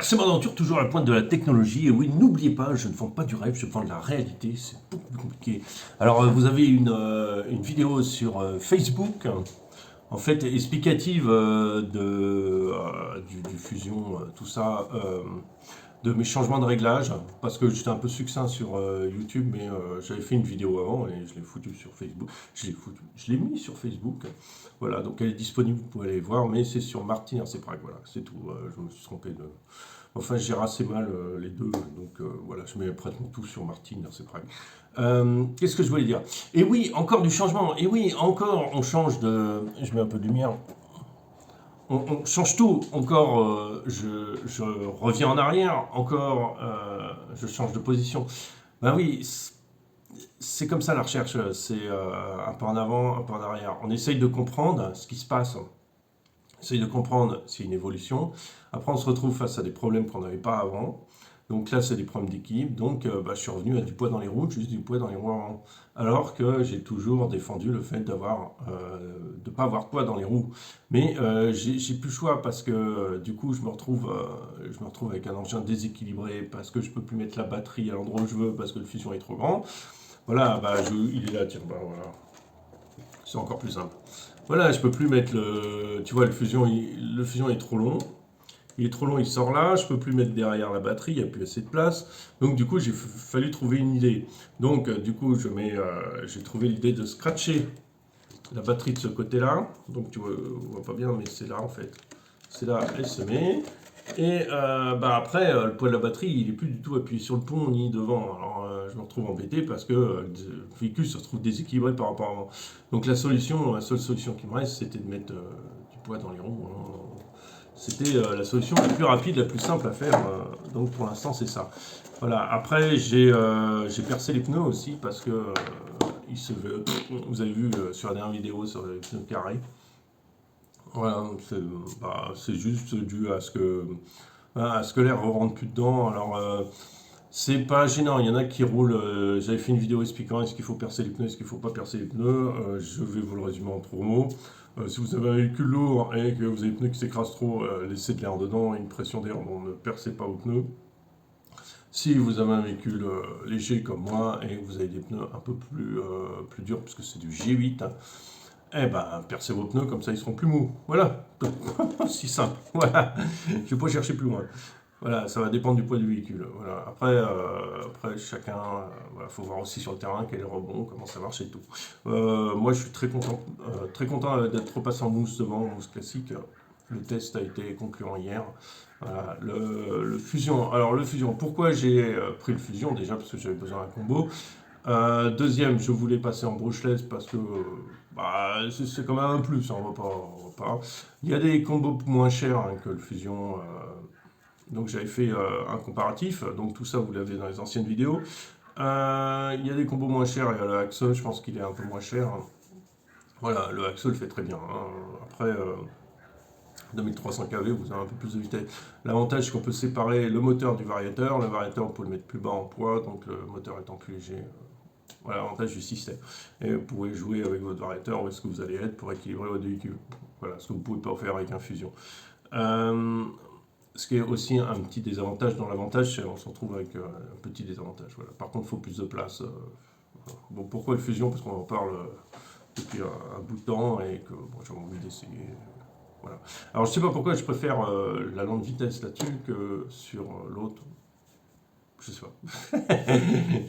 RC Aventure, toujours à la pointe de la technologie. Et oui, n'oubliez pas, je ne vends pas du rêve, je vends de la réalité. C'est beaucoup plus compliqué. Alors, vous avez une vidéo sur Facebook, en fait, explicative du fusion, tout ça, de mes changements de réglage. Parce que j'étais un peu succinct sur YouTube, mais j'avais fait une vidéo avant et je l'ai foutu sur Facebook. Je l'ai mis sur Facebook. Voilà, donc elle est disponible, vous pouvez aller voir, mais c'est sur Martin RC Prague, voilà, c'est tout. Je me suis trompé de. Enfin, je gère assez mal les deux, donc voilà, je mets pratiquement tout sur Martin RC Prague. Qu'est-ce que je voulais dire? Et oui, encore du changement. Et oui, encore, on change de. Je mets un peu de lumière. On change tout. Encore, je reviens en arrière. Encore, je change de position. Ben oui, c'est comme ça la recherche. C'est un pas en avant, un pas en arrière. On essaye de comprendre ce qui se passe. On essaye de comprendre s'il y a une évolution. Après, on se retrouve face à des problèmes qu'on n'avait pas avant. Donc là, c'est des problèmes d'équipe. Donc, je suis revenu à du poids dans les roues, juste du poids dans les roues avant. Alors que j'ai toujours défendu le fait de ne pas avoir de poids dans les roues. Mais j'ai plus le choix parce que du coup, je me retrouve avec un engin déséquilibré parce que je peux plus mettre la batterie à l'endroit où je veux parce que le fusion est trop grand. Voilà, il est là, tiens, voilà. C'est encore plus simple. Voilà, je peux plus mettre le. Tu vois, le fusion est trop long. Il est trop long, il sort là. Je peux plus mettre derrière la batterie, il n'y a plus assez de place. Donc, du coup, fallu trouver une idée. Donc, du coup, j'ai trouvé l'idée de scratcher la batterie de ce côté-là. Donc, tu vois, on voit pas bien, mais c'est là en fait. C'est là, elle se met. Et après, le poids de la batterie, il est plus du tout appuyé sur le pont ni devant. Alors, je me retrouve embêté parce que le véhicule se retrouve déséquilibré par rapport à avant. Donc, la seule solution qui me reste, c'était de mettre du poids dans les roues, hein. C'était la solution la plus rapide, la plus simple à faire. Donc, pour l'instant, c'est ça. Voilà. Après, j'ai percé les pneus aussi parce que vous avez vu sur la dernière vidéo sur les pneus carrés. Voilà, c'est juste dû à ce que l'air ne rentre plus dedans. Alors, c'est pas gênant. Il y en a qui roulent. J'avais fait une vidéo expliquant est-ce qu'il faut percer les pneus, est-ce qu'il ne faut pas percer les pneus. Je vais vous le résumer en 3 mots. Si vous avez un véhicule lourd et que vous avez des pneus qui s'écrasent trop, laissez de l'air dedans et une pression d'air, donc ne percez pas vos pneus. Si vous avez un véhicule léger comme moi et que vous avez des pneus un peu plus durs, puisque c'est du G8, eh ben, percez vos pneus, comme ça ils seront plus mous. Voilà, si simple. Voilà, je ne vais pas chercher plus loin. Voilà, ça va dépendre du poids du véhicule. Voilà. Après chacun, voilà, faut voir aussi sur le terrain quel est le rebond, comment ça marche et tout. Moi, je suis très content d'être repassé en mousse devant, en mousse classique. Le test a été concluant hier. Voilà, le fusion. Alors le fusion, pourquoi j'ai pris le fusion? Déjà parce que j'avais besoin d'un combo. Deuxième, je voulais passer en brushless parce que c'est quand même un plus, hein, on va pas. Il y a des combos moins chers hein, que le fusion. Donc j'avais fait un comparatif, donc tout ça vous l'avez dans les anciennes vidéos. Il y a des combos moins chers, il y a le Axel, je pense qu'il est un peu moins cher. Voilà, le Axel fait très bien, hein. Après, 2300 kV, vous avez un peu plus de vitesse. L'avantage, c'est qu'on peut séparer le moteur du variateur. Le variateur, on peut le mettre plus bas en poids, donc le moteur étant plus léger. Voilà l'avantage du système. Et vous pouvez jouer avec votre variateur où est-ce que vous allez être pour équilibrer votre véhicule. Voilà, ce que vous ne pouvez pas faire avec un fusion. Ce qui est aussi un petit désavantage dans l'avantage, c'est qu'on se retrouve avec un petit désavantage. Voilà. Par contre, il faut plus de place. Bon, pourquoi le fusion? Parce qu'on en parle depuis un bout de temps et que j'ai envie d'essayer. Voilà. Alors, je ne sais pas pourquoi je préfère la lente vitesse là-dessus que sur l'autre. Je sais pas.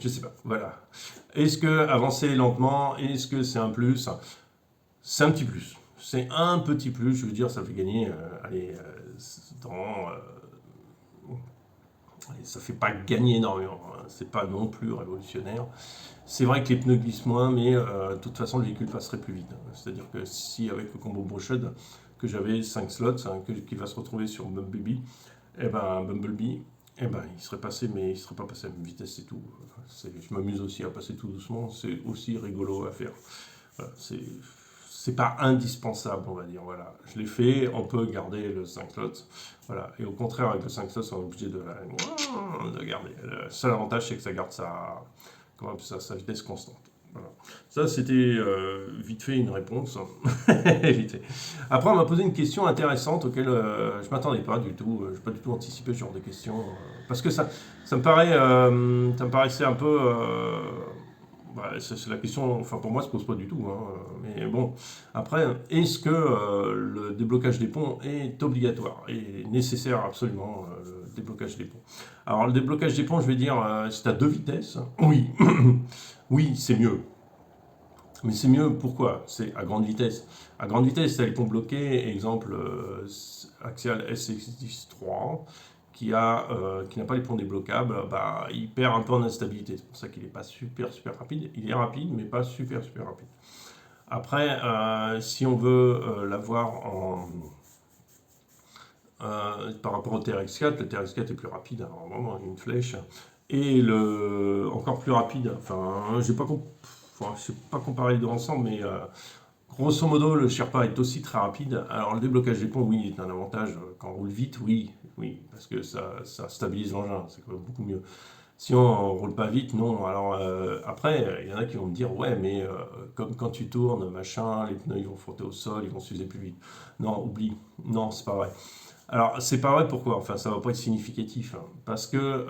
Je sais pas. Voilà. Est-ce que avancer lentement, est-ce que c'est un plus? C'est un petit plus. C'est un petit plus. Je veux dire, ça fait gagner. Dans, ça fait pas gagner énormément. Hein. C'est pas non plus révolutionnaire. C'est vrai que les pneus glissent moins, mais de toute façon, le véhicule passerait plus vite. C'est-à-dire que si avec le combo Brushed que j'avais 5 slots, hein, qui va se retrouver sur Bumblebee, il serait passé, mais il serait pas passé à la même vitesse et tout. Je m'amuse aussi à passer tout doucement, c'est aussi rigolo à faire. Voilà, c'est pas indispensable, on va dire. Voilà, je l'ai fait, on peut garder le 5 slots. Voilà, et au contraire, avec le 5 slots, on est obligé de garder. Le seul avantage, c'est que ça garde sa vitesse constante. Voilà. Ça, c'était vite fait une réponse. Vite fait. Après, on m'a posé une question intéressante auquel je ne m'attendais pas du tout. Je n'ai pas du tout anticipé ce genre de questions. Parce que ça me paraît, ça me paraissait un peu. C'est la question, enfin pour moi, ça se pose pas du tout, hein. Mais bon, après, est-ce que le déblocage des ponts est obligatoire et nécessaire absolument, le déblocage des ponts? Alors, le déblocage des ponts, je vais dire, c'est à deux vitesses. Oui, oui, c'est mieux. Mais c'est mieux, pourquoi? C'est à grande vitesse. À grande vitesse, tu as les ponts bloqués, exemple Axial SX10-3, qui n'a pas les ponts débloquables, bah, il perd un peu en instabilité. C'est pour ça qu'il n'est pas super super rapide. Il est rapide, mais pas super super rapide. Après, si on veut l'avoir par rapport au TRX4, le TRX4 est plus rapide, hein, vraiment une flèche. Et encore plus rapide, enfin, je sais pas comparer les deux ensemble, mais grosso modo, le Sherpa est aussi très rapide. Alors, le déblocage des ponts, oui, est un avantage. Quand on roule vite, oui, oui, parce que ça stabilise l'engin, c'est quand même beaucoup mieux. Si on ne roule pas vite, non. Alors, après, il y en a qui vont me dire, ouais, mais comme quand tu tournes, machin, les pneus ils vont frotter au sol, ils vont s'user plus vite. Non, oublie. Non, c'est pas vrai. Alors, c'est pas vrai, pourquoi? Enfin, ça va pas être significatif, hein. Parce que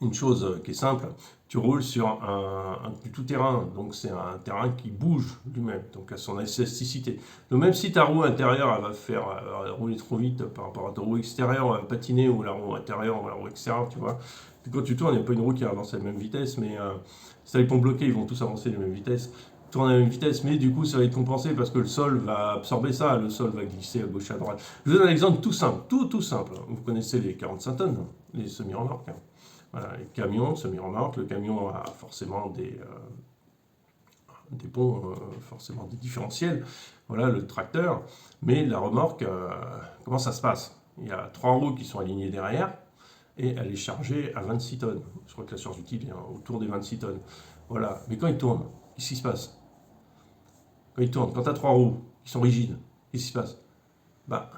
une chose qui est simple, tu roules sur un tout-terrain, donc c'est un terrain qui bouge lui-même, donc à son élasticité. Donc même si ta roue intérieure elle va faire rouler trop vite par rapport à ta roue extérieure, elle va patiner, ou la roue intérieure ou la roue extérieure, tu vois. Puis quand tu tournes, il n'y a pas une roue qui avance à la même vitesse, mais si tu as les ponts bloqués, ils vont tous avancer à la même vitesse, tourner à la même vitesse, mais du coup ça va être compensé parce que le sol va absorber ça, le sol va glisser à gauche et à droite. Je vous donne un exemple tout simple, tout simple. Vous connaissez les 45 tonnes, les semi-remorques, hein. Voilà, les camions, semi-remorques, le camion a forcément des ponts, forcément des différentiels, voilà, le tracteur, mais la remorque, comment ça se passe? Il y a trois roues qui sont alignées derrière, et elle est chargée à 26 tonnes. Je crois que la charge utile est autour des 26 tonnes. Voilà, mais quand il tourne, qu'est-ce qui se passe? Quand il tourne, quand tu as trois roues qui sont rigides, qu'est-ce qui se passe? Bah,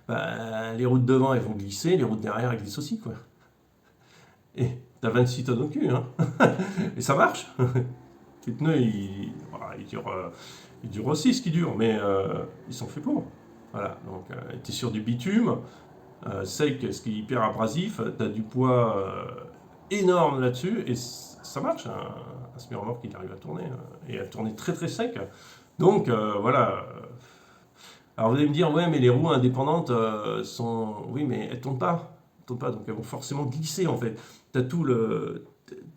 bah, les roues de devant, elles vont glisser, les roues de derrière, elles glissent aussi, quoi. Et t'as 26 tonnes au cul, hein. Et ça marche. Les pneus, voilà, ils durent aussi ce qu'ils durent, mais ils sont faits pour. Voilà, donc tu es sur du bitume, sec, ce qui est hyper abrasif, tu as du poids énorme là-dessus, et ça marche. Un semi-remorque qui arrive à tourner, et à tourner très très sec. Donc voilà. Alors vous allez me dire, ouais, mais les roues indépendantes sont. Oui, mais elles tournent pas. Elles tournent pas, donc elles vont forcément glisser en fait. T'as tout le.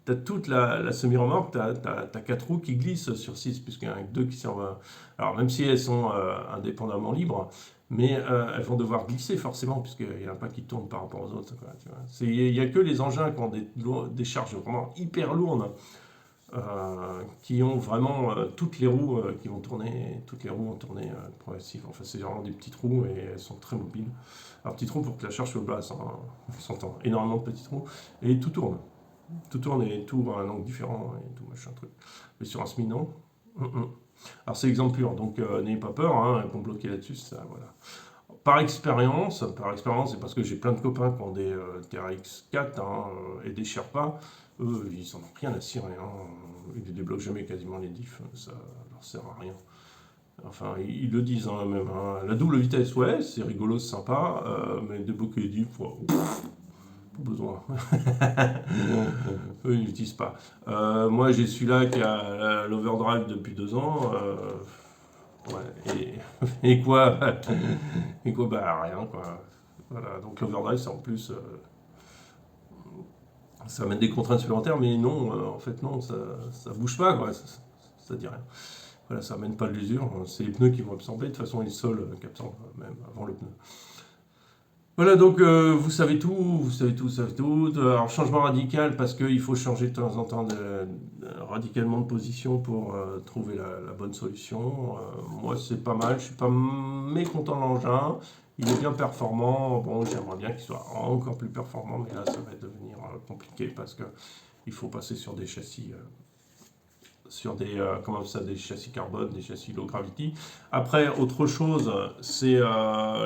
T'as toute la semi-remorque, t'as 4 roues qui glissent sur 6, puisqu'il y en a que 2 qui servent. Alors, même si elles sont indépendamment libres, mais elles vont devoir glisser forcément, puisqu'il y en a pas qui tournent par rapport aux autres, quoi, tu vois. Il n'y a que les engins qui ont des charges vraiment hyper lourdes, qui ont vraiment toutes les roues qui vont tourner, toutes les roues vont tourner progressif. Enfin, c'est vraiment des petites roues et elles sont très mobiles. Alors, petites roues pour que la charge soit basse, hein. On s'entend, énormément de petites roues, et tout tourne. Tout tourne et tout à un angle différent et tout machin truc. Mais sur un SMI, non. Alors c'est exemple pur, donc n'ayez pas peur, hein, qu'on bloquer là-dessus, ça, voilà. Par expérience, c'est parce que j'ai plein de copains qui ont des TRX4 hein, et des Sherpa, eux, ils en ont rien à cirer, hein. Ils ne débloquent jamais quasiment les diffs, ça leur sert à rien. Enfin, ils le disent hein, même, hein. La double vitesse, ouais, c'est rigolo, c'est sympa, mais débloquer les diffs, ouais, pas besoin. Eux, ils n'utilisent pas. Moi, j'ai celui-là qui a l'overdrive depuis 2 ans. Ouais, et quoi? Et quoi? Bah, rien, quoi. Voilà, donc l'overdrive, c'est en plus. Ça amène des contraintes supplémentaires, mais non, en fait, non, ça bouge pas, quoi. Ça dit rien. Voilà, ça amène pas de l'usure. C'est les pneus qui vont absorber. De toute façon, les sols qui absorbent même avant le pneu. Voilà, donc vous savez tout, vous savez tout, vous savez tout. Alors, changement radical, parce qu'il faut changer de temps en temps radicalement de position pour trouver la bonne solution. Moi, c'est pas mal, je suis pas mécontent de l'engin. Il est bien performant. Bon, j'aimerais bien qu'il soit encore plus performant, mais là, ça va devenir compliqué parce que il faut passer sur des châssis. Sur des, comment ça, des châssis carbone, des châssis low gravity. Après, autre chose, c'est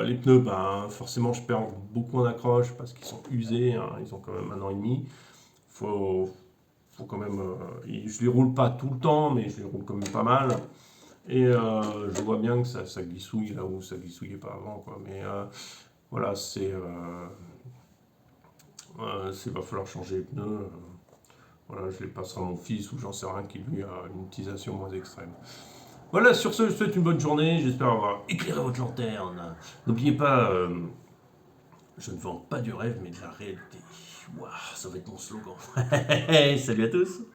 les pneus. Ben, forcément, je perds beaucoup en accroche parce qu'ils sont usés, hein, ils ont quand même 1 an et demi. Faut, faut quand même, je les roule pas tout le temps, mais je les roule quand même pas mal. Et je vois bien que ça glissouille là où ça glissouillait pas avant, quoi. Mais voilà, va falloir changer les pneus. Voilà, je les passerai à mon fils ou j'en sais rien qui lui a une utilisation moins extrême. Voilà, sur ce, je vous souhaite une bonne journée. J'espère avoir éclairé votre lanterne. N'oubliez pas, je ne vends pas du rêve, mais de la réalité. Waouh, ça va être mon slogan. Salut à tous!